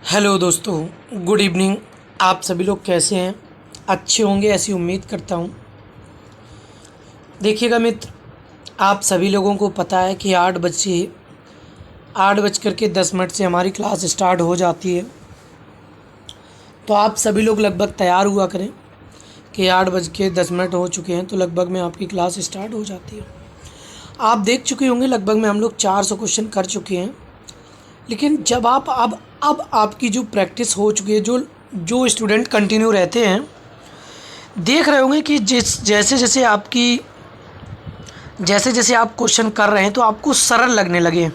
Hello दोस्तों, good evening. आप सभी लोग कैसे हैं? अच्छे होंगे ऐसी उम्मीद करता हूँ। देखिएगा मित्र, आप सभी लोगों को पता है कि 8:10 से हमारी क्लास स्टार्ट हो जाती है। तो आप सभी लोग लगभग तैयार हुआ करें कि 8:10 हो चुके हैं तो लगभग में आपकी क्लास स्टार्ट हो जाती है। आप देख चुके होंगे लगभग में हम लोग 400 क्वेश्चन कर चुके हैं। लेकिन जब आप अब आपकी जो प्रैक्टिस हो चुकी है, जो जो स्टूडेंट कंटिन्यू रहते हैं, देख रहे होंगे कि जैसे जैसे आप क्वेश्चन कर रहे हैं तो आपको सरल लगने लगे।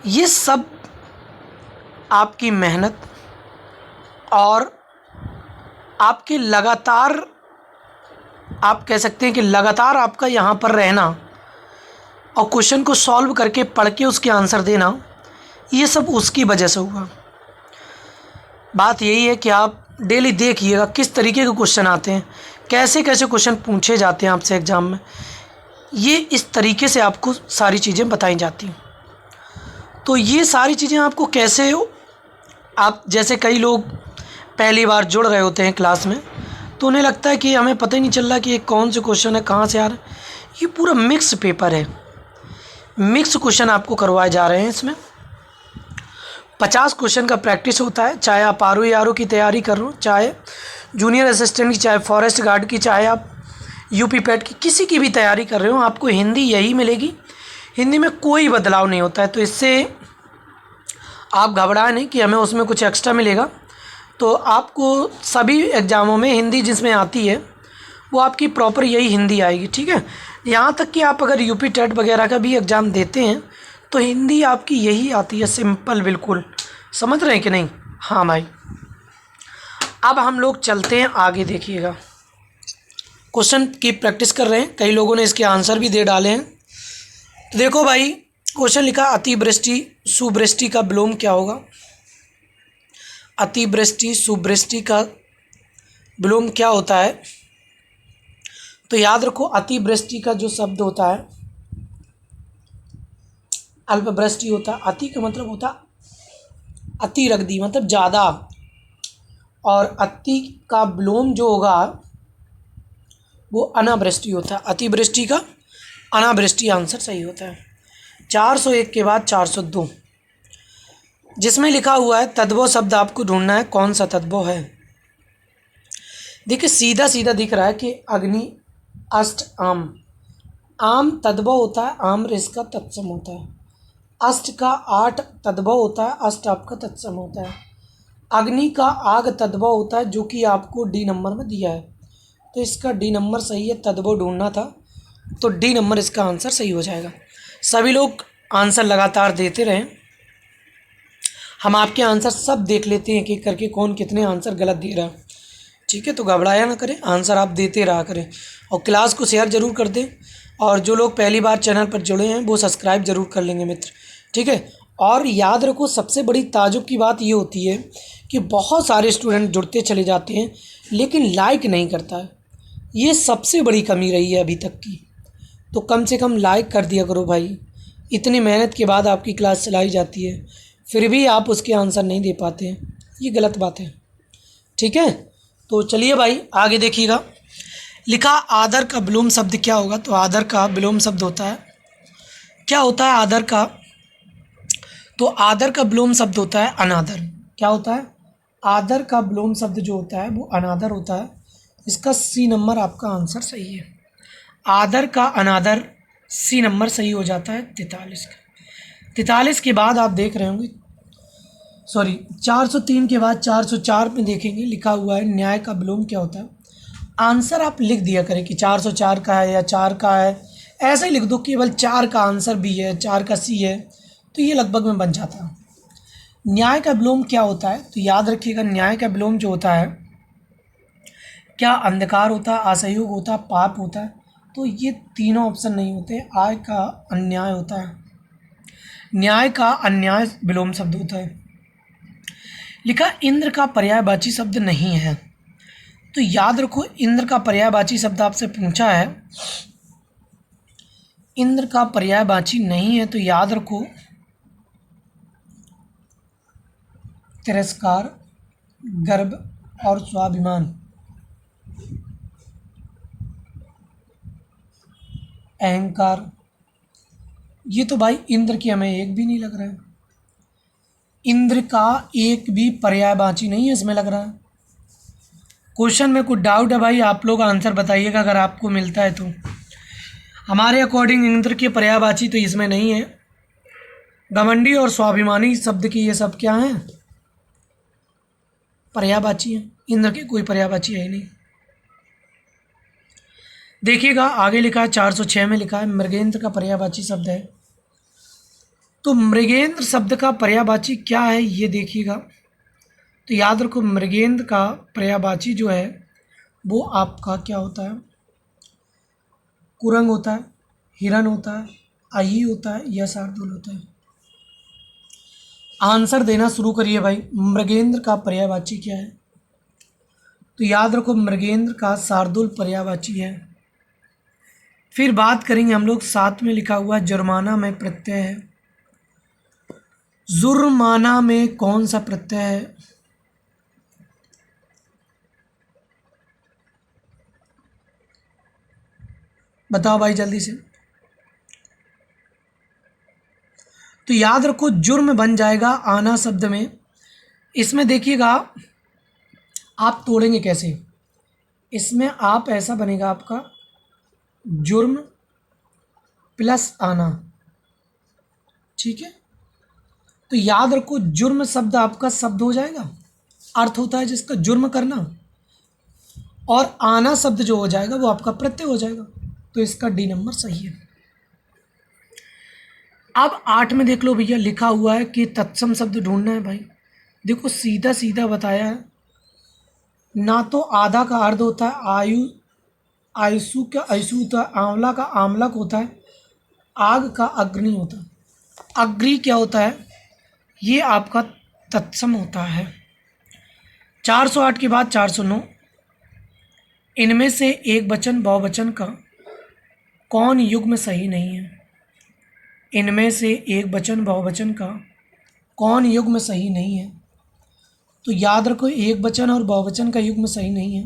ये सब आपकी मेहनत और आपके लगातार, आप कह सकते हैं कि लगातार आपका यहाँ पर रहना और क्वेश्चन को सॉल्व करके पढ़ के उसके आंसर देना, ये सब उसकी वजह से हुआ। बात यही है कि आप डेली देखिएगा किस तरीके के क्वेश्चन आते हैं, कैसे कैसे क्वेश्चन पूछे जाते हैं आपसे एग्ज़ाम में। ये इस तरीके से आपको सारी चीज़ें बताई जाती हैं। तो ये सारी चीज़ें आपको कैसे, आप जैसे कई लोग पहली बार जुड़ रहे होते हैं क्लास में, तो उन्हें लगता है कि हमें पता ही नहीं चल रहा कि ये कौन से क्वेश्चन है, कहाँ से आ रहा है। ये पूरा मिक्स पेपर है, मिक्स क्वेश्चन आपको करवाए जा रहे हैं। इसमें 50 क्वेश्चन का प्रैक्टिस होता है, चाहे आप आर की तैयारी कर रहे हो, चाहे जूनियर असिस्टेंट की, चाहे फॉरेस्ट गार्ड की, चाहे आप यूपी पैट की, किसी की भी तैयारी कर रहे हो, आपको हिंदी यही मिलेगी। हिंदी में कोई बदलाव नहीं होता है। तो इससे आप घबराएं नहीं कि हमें उसमें कुछ एक्स्ट्रा मिलेगा। तो आपको सभी एग्ज़ामों में हिंदी जिसमें आती है वो आपकी प्रॉपर यही हिंदी आएगी, ठीक है। यहाँ तक कि आप अगर यूपी टेट वगैरह का भी एग्ज़ाम देते हैं तो हिंदी आपकी यही आती है, सिंपल बिल्कुल। समझ रहे हैं कि नहीं? हाँ भाई। अब हम लोग चलते हैं आगे। देखिएगा, क्वेश्चन की प्रैक्टिस कर रहे हैं, कई लोगों ने इसके आंसर भी दे डाले हैं। तो देखो भाई, क्वेश्चन लिखा अतिवृष्टि सुवृष्टि का विलोम क्या होगा। अतिवृष्टि सुवृष्टि का विलोम क्या होता है? तो याद रखो, अतिवृष्टि का जो शब्द होता है अल्पवृष्टि होता है। अति का मतलब होता अति रख दी, मतलब ज़्यादा, और अति का विलोम जो होगा वो अनावृष्टि होता है। अतिवृष्टि का अनावृष्टि आंसर सही होता है। 401 के बाद 402, जिसमें लिखा हुआ है तद्भव शब्द आपको ढूंढना है, कौन सा तद्भव है। देखिए, सीधा सीधा दिख रहा है कि अग्नि अष्ट आम। आम तद्भव होता है, आम इसका तत्सम होता है। अष्ट का 8 तद्भव होता है, अष्ट आपका तत्सम होता है। अग्नि का आग तद्भव होता है, जो कि आपको डी नंबर में दिया है। तो इसका डी नंबर सही है, तद्भव ढूंढना था तो डी नंबर इसका आंसर सही हो जाएगा। सभी लोग आंसर लगातार देते रहें, हम आपके आंसर सब देख लेते हैं एक-एक करके कौन कितने आंसर गलत दे रहा है, ठीक है। तो घबराया ना करें, आंसर आप देते रहा करें और क्लास को शेयर ज़रूर कर दें। और जो लोग पहली बार चैनल पर जुड़े हैं वो सब्सक्राइब ज़रूर कर लेंगे मित्र, ठीक है। और याद रखो, सबसे बड़ी ताजुब की बात ये होती है कि बहुत सारे स्टूडेंट जुड़ते चले जाते हैं लेकिन लाइक नहीं करता है। ये सबसे बड़ी कमी रही है अभी तक की। तो कम से कम लाइक कर दिया करो भाई। इतनी मेहनत के बाद आपकी क्लास चलाई जाती है, फिर भी आप उसके आंसर नहीं दे पाते हैं, ये गलत बात है, ठीक है। तो चलिए भाई आगे देखिएगा। लिखा आदर का विलोम शब्द क्या होगा। तो आदर का विलोम शब्द होता है, क्या होता है आदर का? तो आदर का विलोम शब्द होता है अनादर। क्या होता है? आदर का विलोम शब्द जो होता है वो अनादर होता है। इसका सी नंबर आपका आंसर सही है। आदर का अनादर, सी नंबर सही हो जाता है 43 का। 43 के बाद आप देख रहे होंगे, सॉरी 403 के बाद 404 में देखेंगे, लिखा हुआ है न्याय का विलोम क्या होता है। आंसर आप लिख दिया करें कि 404 का है या 4 का है, ऐसे ही लिख दो, केवल 4 का आंसर बी है, 4 का सी है, तो ये लगभग में बन जाता है। न्याय का विलोम क्या होता है? तो याद रखिएगा, न्याय का विलोम जो होता है, क्या अंधकार होता है, असहयोग होता है, पाप होता है। तो ये तीनों ऑप्शन नहीं होते। आय का अन्याय होता है, न्याय का अन्याय विलोम शब्द होता है। लिखा इंद्र का पर्यायवाची शब्द नहीं है। तो याद रखो, इंद्र का पर्यायवाची शब्द आपसे पूछा है, इंद्र का पर्यायवाची नहीं है। तो याद रखो तिरस्कार, गर्व और स्वाभिमान। अहंकार। ये तो भाई इंद्र की हमें एक भी नहीं लग रहा है, इंद्र का एक भी पर्यायवाची नहीं है इसमें लग रहा है। क्वेश्चन में कुछ डाउट है भाई, आप लोग आंसर बताइएगा अगर आपको मिलता है तो। हमारे अकॉर्डिंग इंद्र की पर्यायवाची तो इसमें नहीं है। घमंडी और स्वाभिमानी शब्द की ये सब क्या हैं, पर्यायवाची हैं। इंद्र की कोई पर्यायवाची है ही नहीं। देखिएगा आगे लिखा है 406 में लिखा है मृगेंद्र का पर्यायवाची शब्द है। तो मृगेंद्र शब्द का पर्यायवाची क्या है ये देखिएगा। तो याद रखो मृगेंद्र का पर्यायवाची जो है वो आपका क्या होता है, कुरंग होता है, हिरण होता है, अही होता है या शार्दूल होता है। आंसर देना शुरू करिए भाई, मृगेंद्र का पर्यायवाची क्या है। तो याद रखो मृगेंद्र का शार्दूल पर्यायवाची है। फिर बात करेंगे हम लोग, साथ में लिखा हुआ जुर्माना में प्रत्यय है। जुर्माना में कौन सा प्रत्यय है, बताओ भाई जल्दी से। तो याद रखो जुर्म बन जाएगा आना शब्द में। इसमें देखिएगा आप तोड़ेंगे कैसे, इसमें आप ऐसा बनेगा आपका जुर्म प्लस आना, ठीक है। तो याद रखो जुर्म शब्द आपका शब्द हो जाएगा, अर्थ होता है जिसका जुर्म करना, और आना शब्द जो हो जाएगा वो आपका प्रत्यय हो जाएगा। तो इसका डी नंबर सही है। अब 8 में देख लो भैया, लिखा हुआ है कि तत्सम शब्द ढूंढना है भाई। देखो सीधा सीधा बताया है, ना तो आधा का अर्ध होता है आयु, आयुसु का आयुसु होता है, आंवला का आमलक होता है, आग का अग्नि होता है। अग्नि क्या होता है, ये आपका तत्सम होता है। 408 के बाद 409, इनमें से एक वचन बहुवचन का कौन युग्म सही नहीं है। इनमें से एक वचन बहुवचन का कौन युग्म सही नहीं है। तो याद रखो एक वचन और बहुवचन का युग्म सही नहीं है।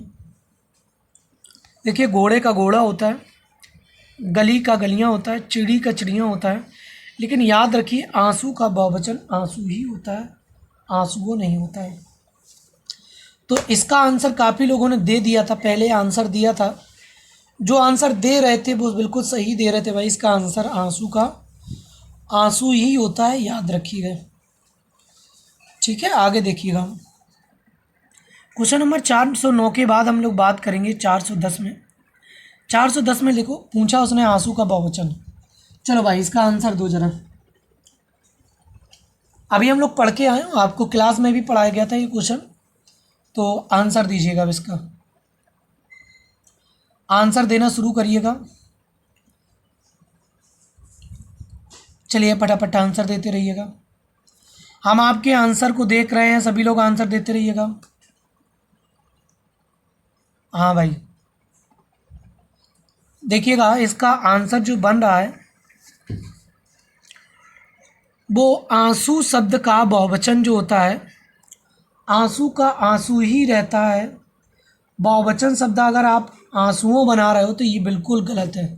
देखिए घोड़े का घोड़ा होता है, गली का गलियां होता है, चिड़ी का चिड़ियाँ होता है, लेकिन याद रखिए आंसू का बहुवचन आंसू ही होता है, आंसुओं नहीं होता है। तो इसका आंसर काफ़ी लोगों ने दे दिया था, पहले आंसर दिया था, जो आंसर दे रहे थे वो बिल्कुल सही दे रहे थे भाई। इसका आंसर आंसू का आंसू ही होता है, याद रखिएगा, ठीक है। आगे देखिएगा क्वेश्चन नंबर 409 के बाद हम लोग बात करेंगे 410 में। 410 में लिखो, पूछा उसने आंसू का बहुवचन। चलो भाई इसका आंसर दो जरा। अभी हम लोग पढ़ के आए हैं, आपको क्लास में भी पढ़ाया गया था ये क्वेश्चन, तो आंसर दीजिएगा अब इसका। आंसर देना शुरू करिएगा, चलिए फटाफट आंसर देते रहिएगा। हम आपके आंसर को देख रहे हैं, सभी लोग आंसर देते रहिएगा। हाँ भाई देखिएगा इसका आंसर जो बन रहा है वो आंसू शब्द का बहुवचन जो होता है, आंसू का आंसू ही रहता है। बहुवचन शब्द अगर आप आंसुओं बना रहे हो तो ये बिल्कुल गलत है।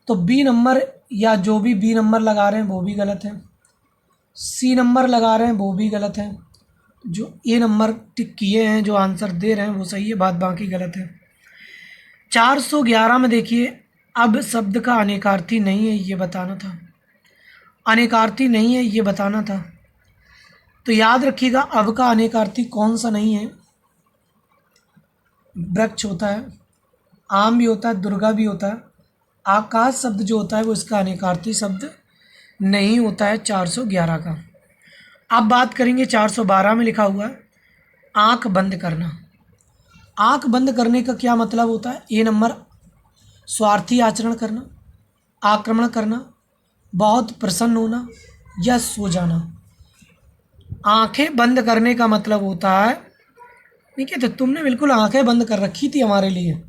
तो बी नंबर या जो भी बी नंबर लगा रहे हैं वो भी गलत है, सी नंबर लगा रहे हैं वो भी गलत है, जो ए नंबर टिक किए हैं जो आंसर दे रहे हैं वो सही है, बात बाकी गलत है। 411 में देखिए, अब शब्द का अनेकार्थी नहीं है ये बताना था, अनेकार्थी नहीं है ये बताना था। तो याद रखिएगा अब का अनेकार्थी कौन सा नहीं है। वृक्ष होता है, आम भी होता है, दुर्गा भी होता है। आकाश शब्द जो होता है वो इसका अनेकार्थी शब्द नहीं होता है 411 का। अब बात करेंगे 412 में लिखा हुआ है आँख बंद करना। आँख बंद करने का क्या मतलब होता है। ए नंबर स्वार्थी आचरण करना, आक्रमण करना, बहुत प्रसन्न होना या सो जाना। आंखें बंद करने का मतलब होता है, ठीक है, तो तुमने बिल्कुल आंखें बंद कर रखी थी हमारे लिए,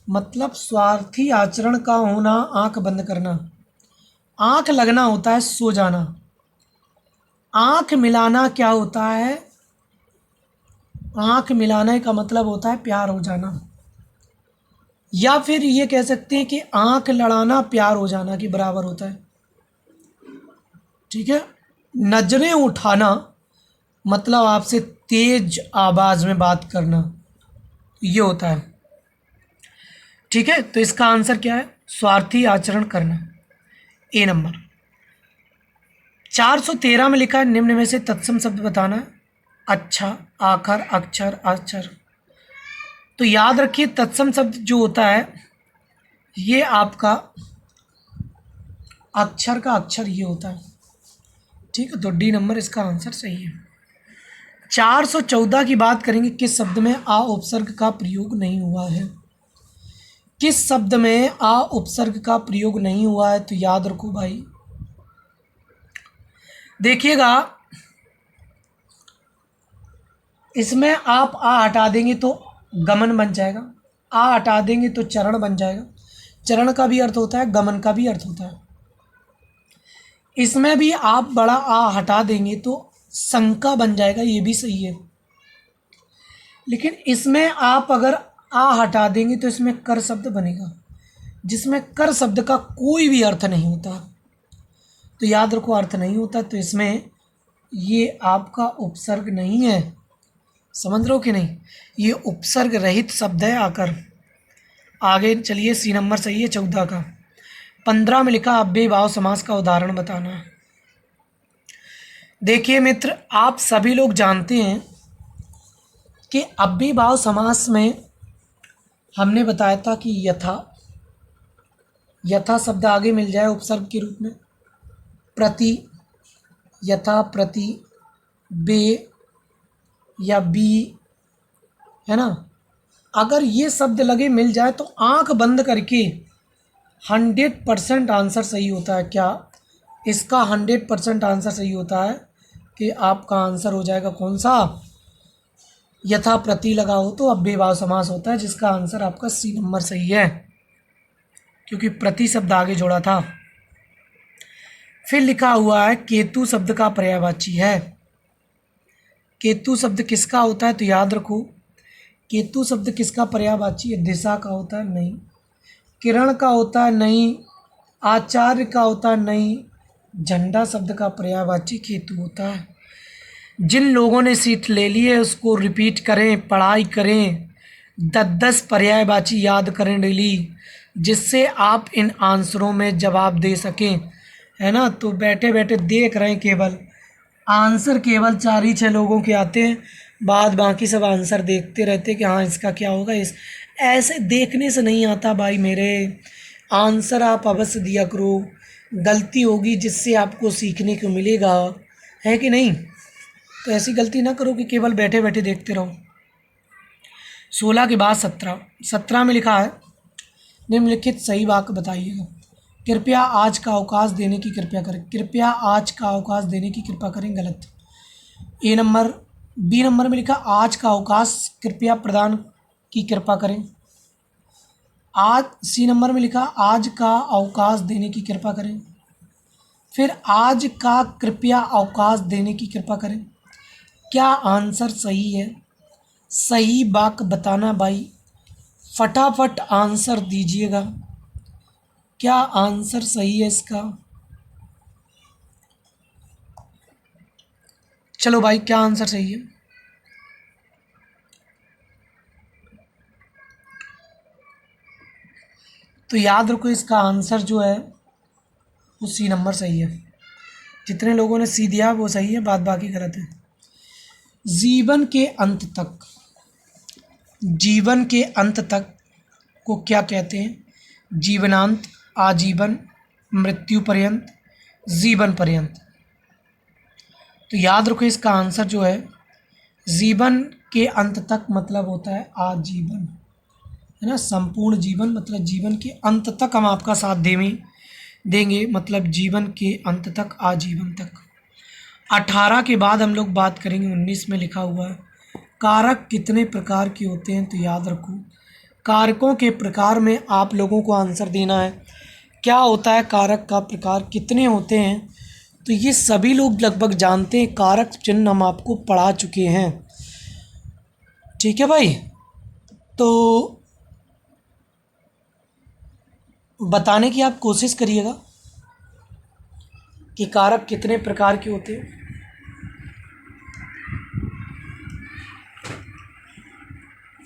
मतलब स्वार्थी आचरण का होना, आंख बंद करना। आंख लगना होता है सो जाना। आँख मिलाना क्या होता है? आँख मिलाने का मतलब होता है प्यार हो जाना, या फिर ये कह सकते हैं कि आँख लड़ाना प्यार हो जाना के बराबर होता है। ठीक है। नजरें उठाना मतलब आपसे तेज आवाज़ में बात करना, ये होता है। ठीक है, तो इसका आंसर क्या है? स्वार्थी आचरण करना, ए नंबर। 413 में लिखा है निम्न में से तत्सम शब्द बताना। अच्छा, आखर, अक्षर, अक्षर। तो याद रखिए तत्सम शब्द जो होता है ये आपका अक्षर का अक्षर ये होता है। ठीक है, तो डी नंबर इसका आंसर सही है। 414 की बात करेंगे, किस शब्द में आ उपसर्ग का प्रयोग नहीं हुआ है? किस शब्द में आ उपसर्ग का प्रयोग नहीं हुआ है? तो याद रखो भाई, देखिएगा इसमें आप आ हटा देंगे तो गमन बन जाएगा, आ हटा देंगे तो चरण बन जाएगा। चरण का भी अर्थ होता है, गमन का भी अर्थ होता है। इसमें भी आप बड़ा आ हटा देंगे तो शंका बन जाएगा, ये भी सही है। लेकिन इसमें आप अगर आ हटा देंगे तो इसमें कर शब्द बनेगा, जिसमें कर शब्द का कोई भी अर्थ नहीं होता। तो याद रखो अर्थ नहीं होता, तो इसमें ये आपका उपसर्ग नहीं है। समझ रहे हो कि नहीं? ये उपसर्ग रहित शब्द है आकर। आगे चलिए, सी नंबर सही है 14 का। 15 में लिखा अव्ययी भाव समास का उदाहरण बताना। देखिए मित्र, आप सभी लोग जानते हैं कि अव्ययी भाव समास में हमने बताया था कि यथा, यथा शब्द आगे मिल जाए उपसर्ग के रूप में, प्रति, यथा प्रति, बे या बी, है ना। अगर ये शब्द लगे मिल जाए तो आंख बंद करके 100% आंसर सही होता है। क्या इसका 100% आंसर सही होता है कि आपका आंसर हो जाएगा कौन सा? यथा प्रति लगा हो तो अव्ययी भाव समास होता है, जिसका आंसर आपका सी नंबर सही है, क्योंकि प्रति शब्द आगे जोड़ा था। फिर लिखा हुआ है केतु शब्द का पर्यायवाची है। केतु शब्द किसका होता है? तो याद रखो केतु शब्द किसका पर्यायवाची है? दिशा का होता है? नहीं। किरण का होता है? नहीं। आचार्य का होता है? नहीं। झंडा शब्द का पर्यायवाची केतु होता है। जिन लोगों ने सीट ले ली है उसको रिपीट करें, पढ़ाई करें, 10-10 पर्यायवाची याद करें डेली, जिससे आप इन आंसरों में जवाब दे सकें, है ना। तो बैठे बैठे देख रहे हैं, केवल आंसर केवल 4 ही 6 लोगों के आते हैं, बाद बाकी सब आंसर देखते रहते कि हाँ इसका क्या होगा। इस ऐसे देखने से नहीं आता भाई मेरे, आंसर आप अवश्य दिया करो। गलती होगी जिससे आपको सीखने को मिलेगा, है कि नहीं? तो ऐसी गलती ना करो कि केवल बैठे बैठे देखते रहो। 16 के बाद 17 में लिखा है निम्नलिखित सही वाक्य बताइएगा। कृपया आज का अवकाश देने की कृपया करें। कृपया आज का अवकाश देने की कृपा करें, गलत। ए नंबर। बी नंबर में लिखा आज का अवकाश कृपया प्रदान की कृपा करें। आज सी नंबर में लिखा आज का अवकाश देने की कृपा करें। फिर आज का कृपया अवकाश देने की कृपा करें। क्या आंसर सही है? सही वाक्य बताना भाई, फटाफट आंसर दीजिएगा। क्या आंसर सही है इसका? चलो भाई, क्या आंसर सही है? तो याद रखो इसका आंसर जो है वो सी नंबर सही है। जितने लोगों ने सी दिया वो सही है, बाद बाकी गलत है। जीवन के अंत तक, जीवन के अंत तक को क्या कहते हैं? जीवनांत, आजीवन, मृत्यु पर्यंत, जीवन पर्यंत। तो याद रखो इसका आंसर जो है जीवन के अंत तक मतलब होता है आजीवन, है ना। संपूर्ण जीवन मतलब जीवन के अंत तक हम आपका साथ देंगे मतलब जीवन के अंत तक, आजीवन तक। 18 के बाद हम लोग बात करेंगे 19 में लिखा हुआ है कारक कितने प्रकार के होते हैं। तो याद रखो कारकों के प्रकार में आप लोगों को आंसर देना है। क्या होता है कारक का प्रकार, कितने होते हैं? तो ये सभी लोग लगभग जानते हैं, कारक चिन्ह हम आपको पढ़ा चुके हैं। ठीक है भाई, तो बताने की आप कोशिश करिएगा कि कारक कितने प्रकार के होते हैं।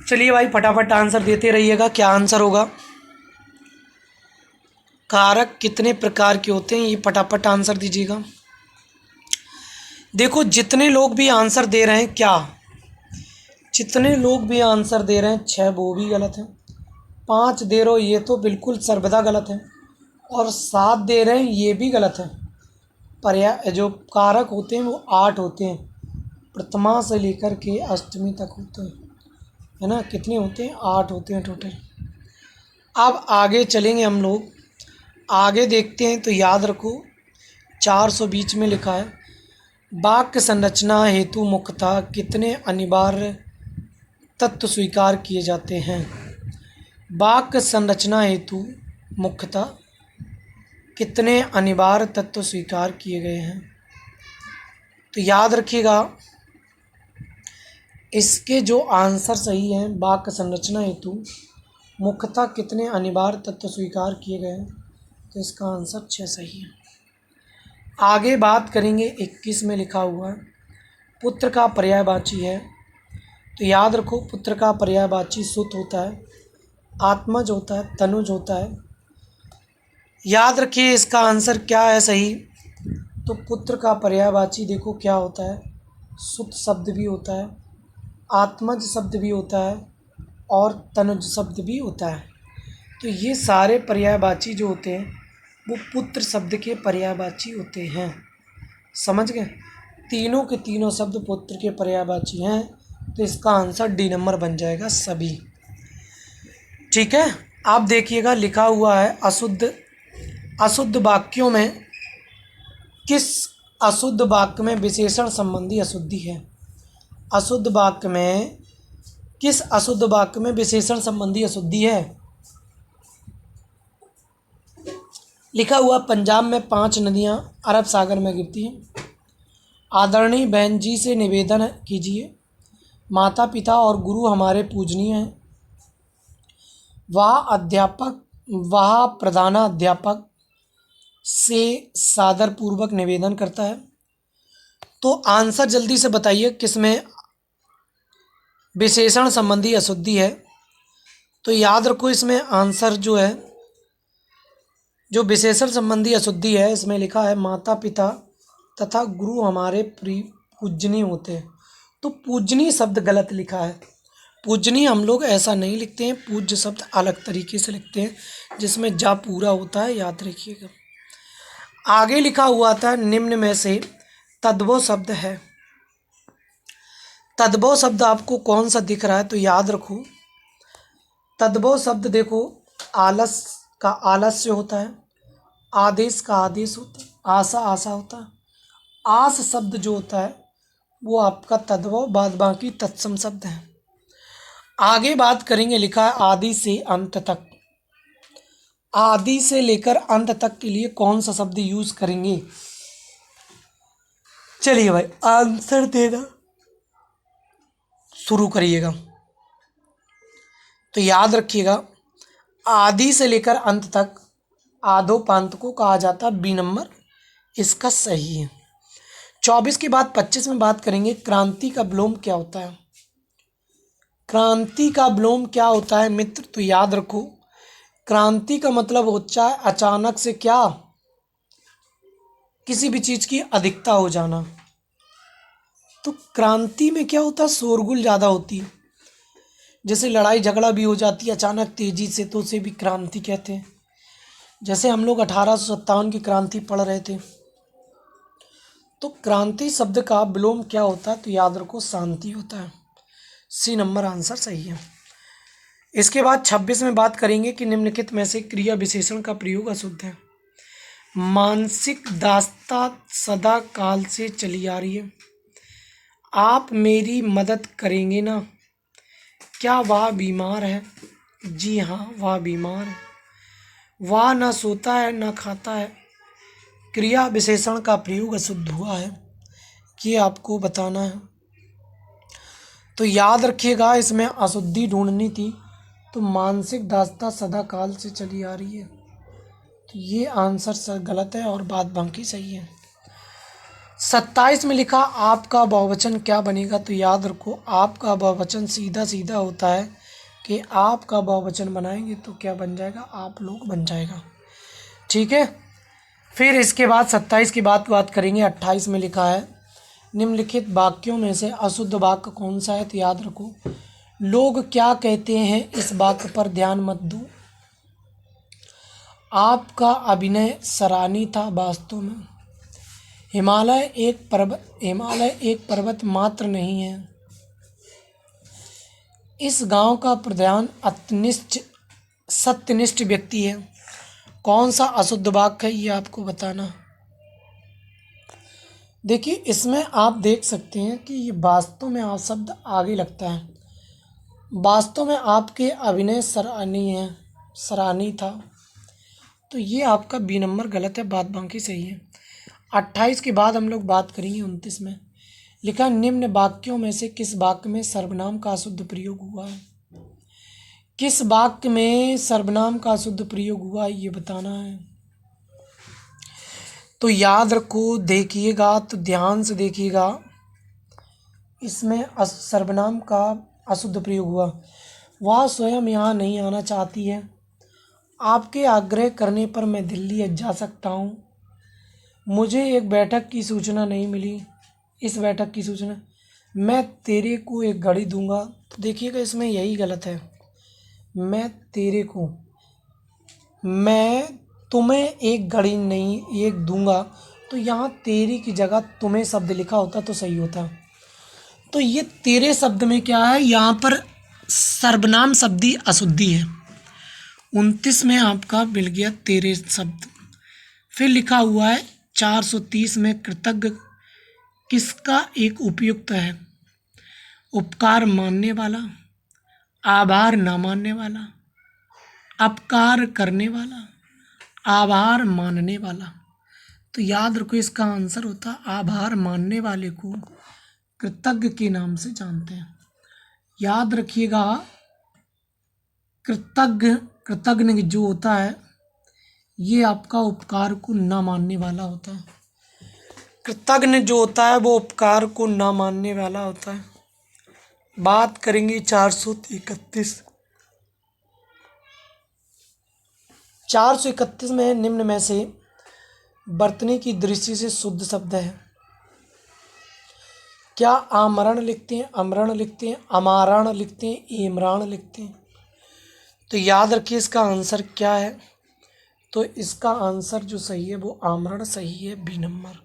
चलिए भाई फटाफट आंसर देते रहिएगा, क्या आंसर होगा। कारक कितने प्रकार के होते हैं, ये फटाफट आंसर दीजिएगा। देखो जितने लोग भी आंसर दे रहे हैं, क्या जितने लोग भी आंसर दे रहे हैं, 6 वो भी गलत है, 5 दे रहे हो ये तो बिल्कुल सर्वदा गलत है, और 7 दे रहे हैं ये भी गलत है। पर्याय जो कारक होते हैं वो 8 होते हैं, प्रथमा से लेकर के अष्टमी तक होते हैं, है ना। कितने होते हैं, 8 होते हैं टोटल। अब आगे चलेंगे हम लोग, आगे देखते हैं। तो याद रखो 400 बीच में लिखा है, वाक्य संरचना हेतु मुख्यतः कितने अनिवार्य तत्व स्वीकार किए जाते हैं। वाक्य संरचना हेतु मुख्यतः कितने अनिवार्य तत्व स्वीकार किए गए हैं। तो याद रखिएगा इसके जो आंसर सही हैं, वाक्य संरचना हेतु मुख्यतः कितने अनिवार्य तत्व स्वीकार किए गए हैं, तो इसका आंसर 6 सही है। आगे बात करेंगे 21 में लिखा हुआ है, पुत्र का पर्यायवाची है। तो याद रखो पुत्र का पर्यायवाची सुत होता है, आत्मज होता है, तनुज होता है। याद रखिए इसका आंसर क्या है सही। तो पुत्र का पर्यायवाची देखो क्या होता है, सुत शब्द भी होता है, आत्मज शब्द भी होता है, और तनुज शब्द भी होता है। तो ये सारे पर्यायवाची जो होते हैं वो पुत्र शब्द के पर्यायवाची होते हैं। समझ गए, तीनों के तीनों शब्द पुत्र के पर्यायवाची हैं। तो इसका आंसर डी नंबर बन जाएगा सभी। ठीक है, आप देखिएगा लिखा हुआ है अशुद्ध वाक्यों में किस अशुद्ध वाक्य में विशेषण संबंधी अशुद्धि है। अशुद्ध वाक्य में किस अशुद्ध वाक्य में विशेषण संबंधी अशुद्धि है। लिखा हुआ पंजाब में 5 नदियां अरब सागर में गिरती हैं। आदरणीय बहन जी से निवेदन कीजिए, माता पिता और गुरु हमारे पूजनीय हैं। वह प्रधानाध्यापक से सादरपूर्वक निवेदन करता है। तो आंसर जल्दी से बताइए किसमें विशेषण संबंधी अशुद्धि है। तो याद रखो इसमें आंसर जो है, जो विशेषण संबंधी अशुद्धि है, इसमें लिखा है माता पिता तथा गुरु हमारे पूजनीय होते हैं। तो पूजनीय शब्द गलत लिखा है। पूजनीय हम लोग ऐसा नहीं लिखते हैं, पूज्य शब्द अलग तरीके से लिखते हैं जिसमें जा पूरा होता है, याद रखिएगा। आगे लिखा हुआ था निम्न में से तद्भव शब्द है। तद्भव शब्द आपको कौन सा दिख रहा है। तो याद रखो तद्भव शब्द देखो, आलस का आलस्य होता है, आदेश का आदेश होता है, आशा आशा होता है। आस शब्द जो होता है वो आपका तद्भव, बाद बाकी तत्सम शब्द है। आगे बात करेंगे, लिखा है आदि से अंत तक। आदि से लेकर अंत तक के लिए कौन सा शब्द यूज करेंगे। चलिए भाई आंसर देना शुरू करिएगा। तो याद रखिएगा आदि से लेकर अंत तक आधोपांत को कहा जाता है, बी नंबर इसका सही है। 24 के बाद 25 में बात करेंगे क्रांति का विलोम क्या होता है। क्रांति का विलोम क्या होता है मित्र। तो याद रखो क्रांति का मतलब होता है अचानक से क्या, किसी भी चीज की अधिकता हो जाना। तो क्रांति में क्या होता है, शोरगुल ज़्यादा होती है, जैसे लड़ाई झगड़ा भी हो जाती है अचानक तेजी से, तो उसे भी क्रांति कहते हैं। जैसे हम लोग 1857 की क्रांति पढ़ रहे थे। तो क्रांति शब्द का विलोम क्या होता है। तो याद रखो शांति होता है, सी नंबर आंसर सही है। इसके बाद 26 में बात करेंगे कि निम्नलिखित में से क्रिया विशेषण का प्रयोग अशुद्ध है। मानसिक दास्ता सदा काल से चली आ रही है, आप मेरी मदद करेंगे ना। क्या वह बीमार है। जी हाँ वह बीमार है। वह ना सोता है ना खाता है, क्रिया विशेषण का प्रयोग अशुद्ध हुआ है, ये आपको बताना है। तो याद रखिएगा, इसमें अशुद्धि ढूंढनी थी, तो मानसिक दासता सदा काल से चली आ रही है, तो ये आंसर गलत है और बात बाकी सही है। 27 में लिखा आपका बहुवचन क्या बनेगा, तो याद रखो आपका बहुवचन सीधा सीधा होता है कि आपका बहुवचन बनाएंगे तो क्या बन जाएगा, आप लोग बन जाएगा। ठीक है, फिर इसके बाद 27 की बात करेंगे। 28 में लिखा है निम्नलिखित वाक्यों में से अशुद्ध वाक्य कौन सा है, तो याद रखो लोग क्या कहते हैं इस वाक्य पर ध्यान मत दो। आपका अभिनय सराहनीय था वास्तव में। हिमालय एक पर्वत मात्र नहीं है। इस गांव का प्रधान अत्यनिष्ठ सत्यनिष्ठ व्यक्ति है। कौन सा अशुद्ध वाक्य है, ये आपको बताना। देखिए इसमें आप देख सकते हैं कि ये वास्तव में आप शब्द आगे लगता है। वास्तव में आपके अभिनय सराहनीय था, तो ये आपका बी नंबर गलत है, बात बाकी सही है। 28 के बाद हम लोग बात करेंगे 29 में। लिखा निम्न वाक्यों में से किस वाक्य में सर्वनाम का अशुद्ध प्रयोग हुआ है। किस वाक्य में सर्वनाम का अशुद्ध प्रयोग हुआ है, ये बताना है। तो याद रखो, देखिएगा तो ध्यान से देखिएगा, इसमें सर्वनाम का अशुद्ध प्रयोग हुआ। वह स्वयं यहाँ नहीं आना चाहती है। आपके आग्रह करने पर मैं दिल्ली जा सकता हूँ। मुझे एक बैठक की सूचना नहीं मिली। इस बैठक की सूचना, मैं तेरे को एक घड़ी दूंगा, तो देखिएगा इसमें यही गलत है। मैं तेरे को, मैं तुम्हें एक घड़ी नहीं एक दूंगा, तो यहाँ तेरी की जगह तुम्हें शब्द लिखा होता तो सही होता। तो ये तेरे शब्द में क्या है, यहाँ पर सर्वनाम शब्दी अशुद्धि है। 29 में आपका मिल गया तेरे शब्द। फिर लिखा हुआ है 430 में कृतज्ञ किसका एक उपयुक्त है। उपकार मानने वाला, आभार ना मानने वाला, अपकार करने वाला, आभार मानने वाला। तो याद रखो इसका आंसर होता आभार मानने वाले को कृतज्ञ के नाम से जानते हैं। याद रखिएगा, कृतज्ञ जो होता है ये आपका उपकार को ना मानने वाला होता है। कृतज्ञ जो होता है वो उपकार को ना मानने वाला होता है। बात करेंगे 431 में निम्न में से वर्तनी की दृष्टि से शुद्ध शब्द है। क्या आमरण लिखते हैं, अमरण लिखते हैं, अमारण लिखते हैं, इमरान लिखते हैं। तो याद रखिए इसका आंसर क्या है। तो इसका आंसर जो सही है वो आमरण सही है, बी नंबर।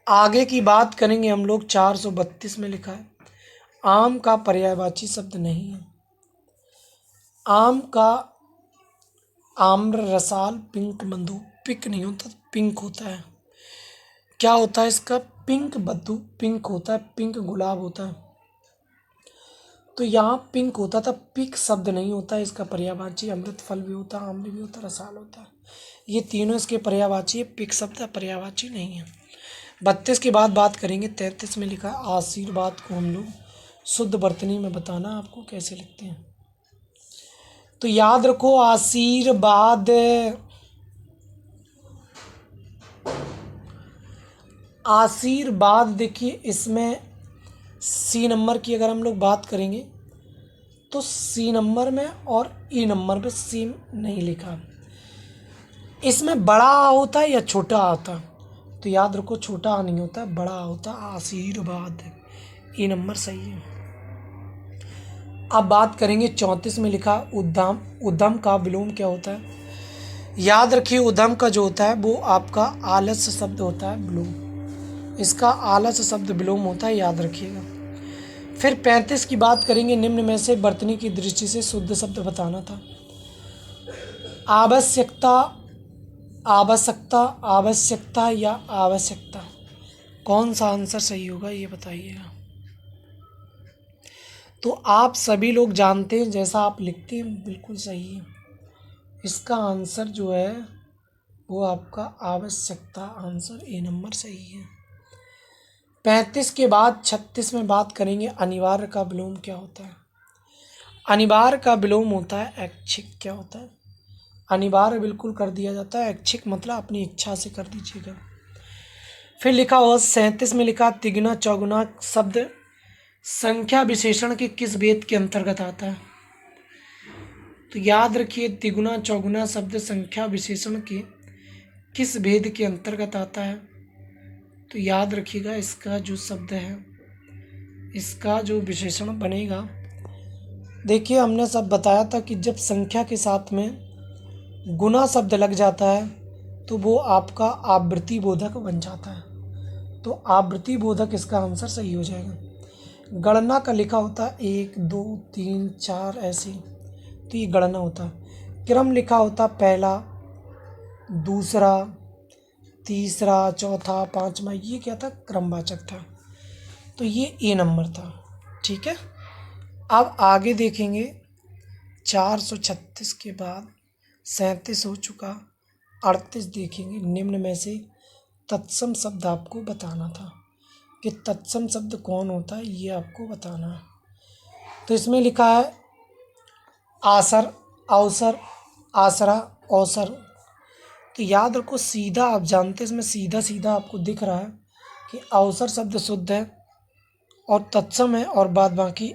आगे की बात करेंगे हम लोग। 432 में लिखा है आम का पर्यायवाची शब्द नहीं है। आम का आम्र रसाल पिंक बंधु, पिक नहीं होता, पिंक होता है। क्या होता है इसका, पिंक बंधु पिंक होता है, पिंक गुलाब होता है। तो यहाँ पिंक होता था, पिक शब्द नहीं होता। इसका पर्यायवाची अमृत फल भी होता है, आम्र भी होता है, रसाल होता है। ये तीनों इसके पर्यायवाची है, पिक शब्द पर्यायवाची नहीं है। 32 के बाद बात करेंगे। 33 में लिखा है आशीर्वाद को हम लोग शुद्ध वर्तनी में बताना आपको कैसे लिखते हैं। तो याद रखो आशीर्वाद, आशीर्वाद देखिए इसमें सी नंबर की अगर हम लोग बात करेंगे तो सी नंबर में और ई नंबर पे सी नहीं लिखा। इसमें बड़ा होता है या छोटा होता है, तो याद रखो छोटा नहीं होता, बड़ा होता। आशीर्वाद ई नंबर सही है। अब बात करेंगे 34 में लिखा उद्यम, उद्यम का विलोम क्या होता है। याद रखिए उद्यम का जो होता है वो आपका आलस्य शब्द होता है, विलोम। इसका आलस्य शब्द विलोम होता है, याद रखिएगा। फिर 35 की बात करेंगे। निम्न में से वर्तनी की दृष्टि से शुद्ध शब्द बताना था। आवश्यकता, आवश्यकता, आवश्यकता या आवश्यकता, कौन सा आंसर सही होगा ये बताइएगा। तो आप सभी लोग जानते हैं जैसा आप लिखते हैं बिल्कुल सही है। इसका आंसर जो है वो आपका आवश्यकता, आंसर ए नंबर सही है। 35 के बाद 36 में बात करेंगे अनिवार्य का विलोम क्या होता है। अनिवार्य का विलोम होता है ऐच्छिक। क्या होता है? अनिवार्य बिल्कुल कर दिया जाता है, ऐच्छिक मतलब अपनी इच्छा से कर दीजिएगा। फिर लिखा हुआ 37 में लिखा तिगुना चौगुना शब्द संख्या विशेषण के किस भेद के अंतर्गत आता है? तो याद रखिए तिगुना चौगुना शब्द संख्या विशेषण के किस भेद के अंतर्गत आता है? तो याद रखिएगा इसका जो शब्द है, इसका जो विशेषण बनेगा, देखिए हमने सब बताया था कि जब संख्या के साथ में गुना शब्द लग जाता है तो वो आपका आवृत्ति बोधक बन जाता है। तो आवृत्ति बोधक इसका आंसर सही हो जाएगा। गणना का लिखा होता है 1 2 3 4 ऐसे, तो ये गणना होता है। क्रम लिखा होता पहला, दूसरा, तीसरा, चौथा, पांचवा, ये क्या था? क्रमवाचक था। तो ये ए नंबर था। ठीक है, अब आगे देखेंगे 436 के बाद 37 हो चुका, 38 देखेंगे। निम्न में से तत्सम शब्द आपको बताना था कि तत्सम शब्द कौन होता है, ये आपको बताना है। तो इसमें लिखा है आसर, अवसर, आसरा, अवसर। तो याद रखो सीधा, आप जानते हैं इसमें सीधा सीधा आपको दिख रहा है कि अवसर शब्द शुद्ध है और तत्सम है, और बाद बाकी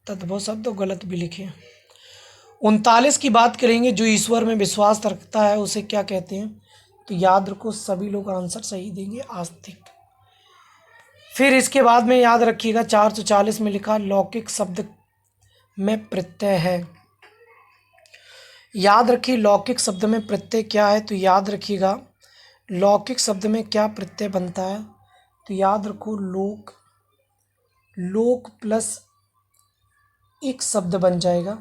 तद्भव शब्द गलत भी लिखे। 39 की बात करेंगे, जो ईश्वर में विश्वास रखता है उसे क्या कहते हैं? तो याद रखो सभी लोग आंसर सही देंगे, आस्तिक। फिर इसके बाद में याद रखिएगा 440 में लिखा लौकिक शब्द में प्रत्यय है। याद रखिए लौकिक शब्द में प्रत्यय क्या है? तो याद रखिएगा लौकिक शब्द में क्या प्रत्यय बनता है? तो याद रखो लोक, लोक प्लस एक शब्द बन जाएगा,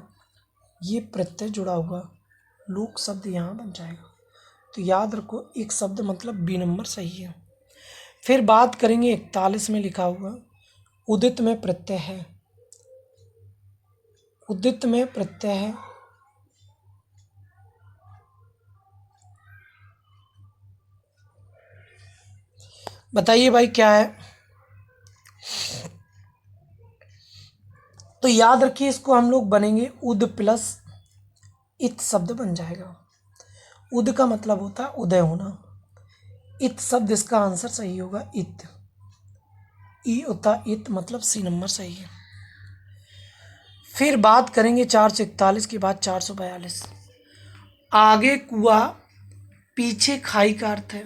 ये प्रत्यय जुड़ा हुआ लोक शब्द यहाँ बन जाएगा। तो याद रखो एक शब्द मतलब बी नंबर सही है। फिर बात करेंगे 41 में लिखा हुआ उदित में प्रत्यय है। उदित में प्रत्यय है, बताइए भाई क्या है? तो याद रखिए इसको हम लोग बनेंगे उद प्लस इत शब्द बन जाएगा। उद का मतलब होता है उदय होना, इत शब्द इसका आंसर सही होगा इत, ई होता इत मतलब सी नंबर सही है। फिर बात करेंगे 441 के बाद 442, आगे कुआ पीछे खाई का अर्थ है।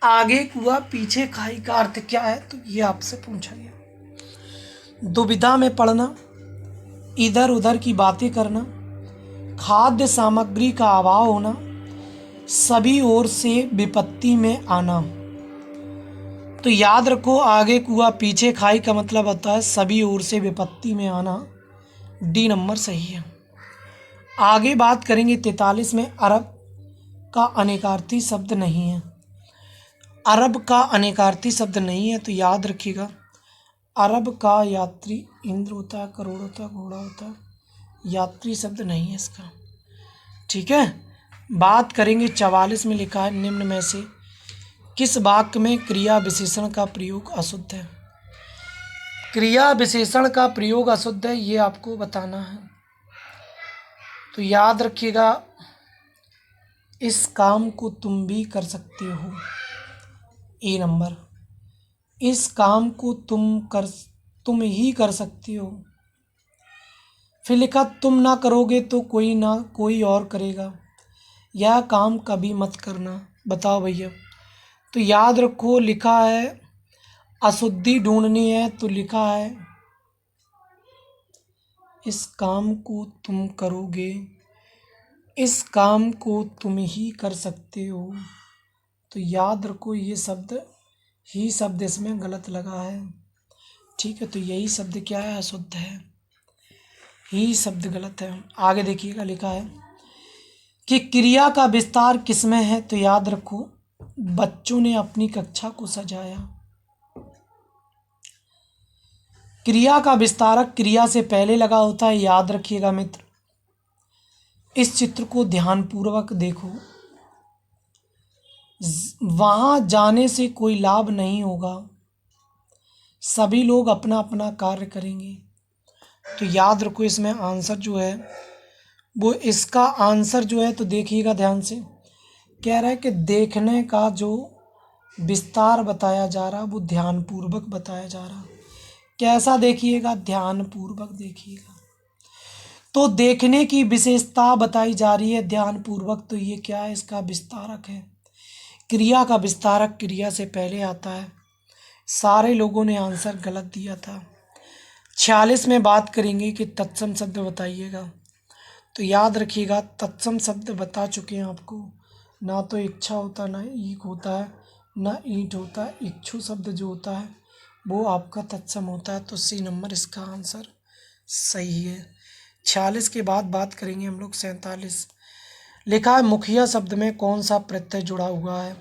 आगे कुआ पीछे खाई का अर्थ क्या है? तो ये आपसे पूछा गया। दुविधा में पड़ना, इधर उधर की बातें करना, खाद्य सामग्री का अभाव होना, सभी ओर से विपत्ति में आना। तो याद रखो आगे कुआ पीछे खाई का मतलब होता है सभी ओर से विपत्ति में आना, डी नंबर सही है। आगे बात करेंगे 43 में अरब का अनेकार्थी शब्द नहीं है। अरब का अनेकार्थी शब्द नहीं है, तो याद रखिएगा अरब का यात्री इंद्र होता है, करोड़ होता है, घोड़ा होता है, यात्री शब्द नहीं है इसका। ठीक है, बात करेंगे 44 में लिखा है निम्न में से किस वाक्य में क्रिया विशेषण का प्रयोग अशुद्ध है? क्रिया विशेषण का प्रयोग अशुद्ध है, ये आपको बताना है। तो याद रखिएगा इस काम को तुम भी कर सकते हो, ए नंबर। इस काम को तुम ही कर सकते हो। फिर लिखा तुम ना करोगे तो कोई और करेगा, यह काम कभी मत करना। बताओ भैया। तो याद रखो लिखा है अशुद्धि ढूंढनी है, तो लिखा है इस काम को तुम करोगे, इस काम को तुम ही कर सकते हो। तो याद रखो ये शब्द ही शब्द इसमें गलत लगा है। ठीक है, तो यही शब्द क्या है? अशुद्ध है, ही शब्द गलत है। आगे देखिएगा लिखा है कि क्रिया का विस्तार किसमें है? तो याद रखो बच्चों ने अपनी कक्षा को सजाया। क्रिया का विस्तारक क्रिया से पहले लगा होता है, याद रखिएगा मित्र। इस चित्र को ध्यानपूर्वक देखो, वहाँ जाने से कोई लाभ नहीं होगा, सभी लोग अपना अपना कार्य करेंगे। तो याद रखो इसमें आंसर जो है वो, इसका आंसर जो है तो देखिएगा ध्यान से, कह रहा है कि देखने का जो विस्तार बताया जा रहा वो ध्यानपूर्वक बताया जा रहा। कैसा देखिएगा? ध्यानपूर्वक देखिएगा। तो देखने की विशेषता बताई जा रही है ध्यानपूर्वक, तो ये क्या है? इसका विस्तारक है। क्रिया का विस्तारक क्रिया से पहले आता है। सारे लोगों ने आंसर गलत दिया था। 46 में बात करेंगे कि तत्सम शब्द बताइएगा। तो याद रखिएगा तत्सम शब्द बता चुके हैं आपको। ना तो इच्छा होता, ना ईक होता है, ना ईंट होता है। इच्छु शब्द जो होता है वो आपका तत्सम होता है। तो सी नंबर इसका आंसर सही है। 46 के बाद बात करेंगे हम लोग 47। लिखा है मुखिया शब्द में कौन सा प्रत्यय जुड़ा हुआ है?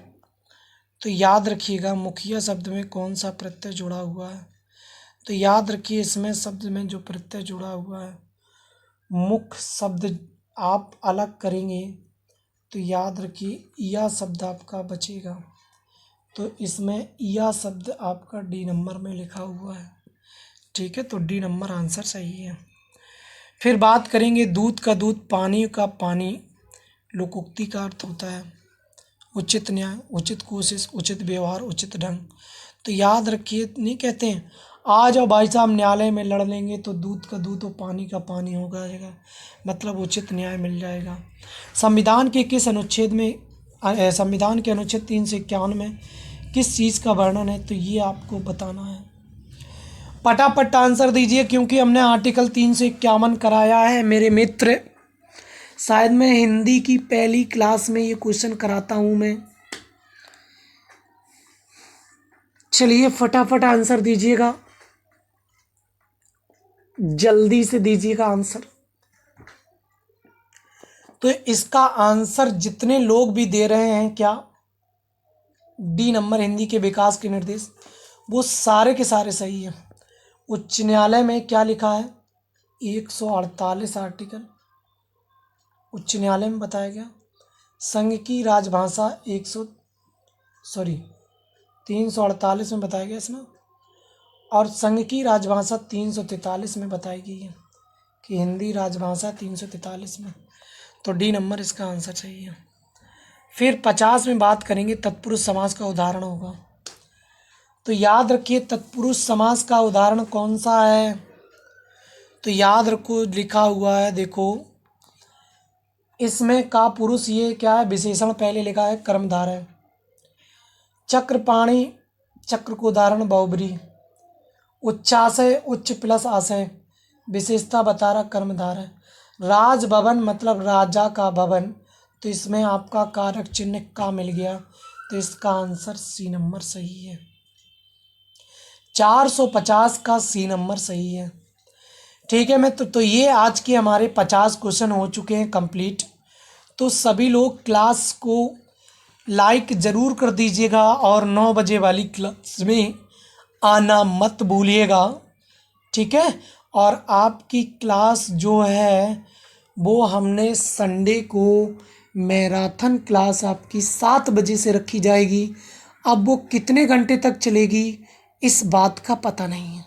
तो याद रखिएगा मुखिया शब्द में कौन सा प्रत्यय जुड़ा हुआ है? तो याद रखिए इसमें शब्द में जो प्रत्यय जुड़ा हुआ है, मुख शब्द आप अलग करेंगे तो याद रखिए या शब्द आपका बचेगा। तो इसमें या शब्द आपका डी नंबर में लिखा हुआ है। ठीक है, तो डी नंबर आंसर सही है। फिर बात करेंगे दूध का दूध, पानी का पानी। लोकोक्ति का अर्थ होता है उचित न्याय, उचित कोशिश, उचित व्यवहार, उचित ढंग। तो याद रखिए, नहीं कहते हैं आ जाओ भाई साहब न्यायालय में लड़ लेंगे तो दूध का दूध और पानी का पानी हो जाएगा, मतलब उचित न्याय मिल जाएगा। संविधान के किस अनुच्छेद में, संविधान के अनुच्छेद 351 में किस चीज़ का वर्णन है? तो ये आपको बताना है। फटाफट आंसर दीजिए क्योंकि हमने आर्टिकल 351 कराया है मेरे मित्र। शायद मैं हिंदी की पहली क्लास में ये क्वेश्चन कराता हूँ मैं। चलिए फटाफट आंसर दीजिएगा, जल्दी से दीजिएगा आंसर। तो इसका आंसर जितने लोग भी दे रहे हैं, क्या डी नंबर हिंदी के विकास के निर्देश, वो सारे के सारे सही हैं। उच्च न्यायालय में क्या लिखा है? 148 आर्टिकल उच्च न्यायालय में बताया गया। संघ की राजभाषा 348 में बताया गया इसमें, और संघ की राजभाषा 343 में बताई गई है कि हिंदी राजभाषा 343 में। तो डी नंबर इसका आंसर सही है। फिर 50 में बात करेंगे तत्पुरुष समास का उदाहरण होगा। तो याद रखिए तत्पुरुष समास का उदाहरण कौन सा है? तो याद रखो लिखा हुआ है, देखो इसमें का पुरुष, ये क्या है? विशेषण पहले लिखा है कर्मधार है। चक्रपाणी, चक्र को उदाहरण बहुब्री। उच्चाशय, उच्च प्लस आशय, विशेषता बता रहा कर्मधार है। राजभवन मतलब राजा का भवन, तो इसमें आपका कारक चिन्ह का मिल गया, तो इसका आंसर सी नंबर सही है। 450 का सी नंबर सही है। ठीक है मैं तो ये आज के हमारे 50 क्वेश्चन हो चुके हैं कंप्लीट। तो सभी लोग क्लास को लाइक ज़रूर कर दीजिएगा और 9 बजे वाली क्लास में आना मत भूलिएगा। ठीक है, और आपकी क्लास जो है वो हमने संडे को मैराथन क्लास आपकी 7 बजे से रखी जाएगी। अब वो कितने घंटे तक चलेगी इस बात का पता नहीं है।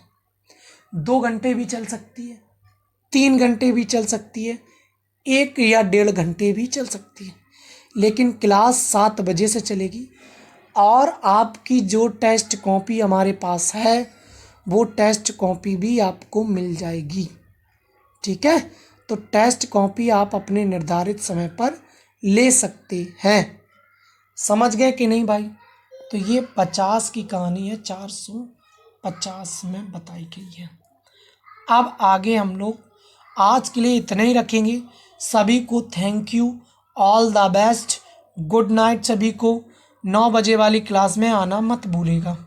2 घंटे भी चल सकती है, 3 घंटे भी चल सकती है, 1 या 1.5 घंटे भी चल सकती है, लेकिन क्लास 7 बजे से चलेगी। और आपकी जो टेस्ट कॉपी हमारे पास है वो टेस्ट कॉपी भी आपको मिल जाएगी। ठीक है, तो टेस्ट कॉपी आप अपने निर्धारित समय पर ले सकते हैं। समझ गए कि नहीं भाई? तो ये 50 की कहानी है, 450 में बताई गई है। अब आगे हम लोग आज के लिए इतना ही रखेंगे। सभी को thank you, all the best, good night. सभी को 9 बजे वाली क्लास में आना मत भूलिएगा।